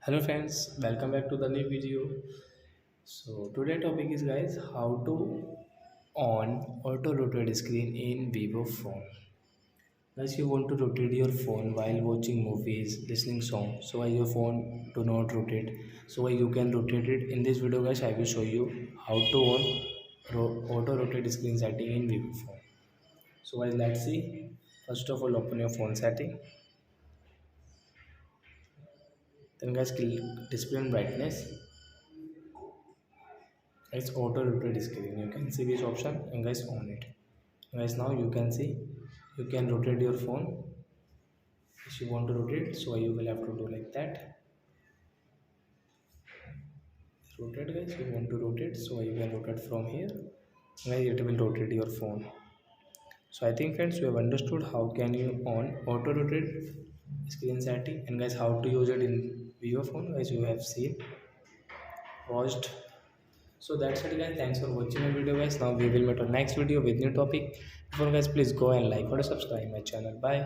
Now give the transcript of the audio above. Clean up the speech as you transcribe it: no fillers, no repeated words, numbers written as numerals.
Hello friends, welcome back to the new video. So today topic is guys how to on auto rotate screen in Vivo phone. Guys, you want to rotate your phone while watching movies, listening songs. So why your phone do not rotate. So why you can rotate it. In this video guys, I will show you how to on auto rotate screen setting in Vivo phone. So guys, let's see. First of all, open your phone setting. Then guys, click display and brightness. It's auto rotate screen. You can see this option and guys on it. Guys, now you can see you can rotate your phone if you want to rotate. So you will have to do like that. Rotate guys. You want to rotate, so you can rotate from here. Guys, it will rotate your phone. So I think friends, you have understood how can you on auto rotate screen setting and guys how to use it in Vivo phone. Guys, you have seen watched. So that's it guys. Thanks for watching my video guys. Now we will meet on next video with new topic. Before guys, please go and like or subscribe my channel. Bye.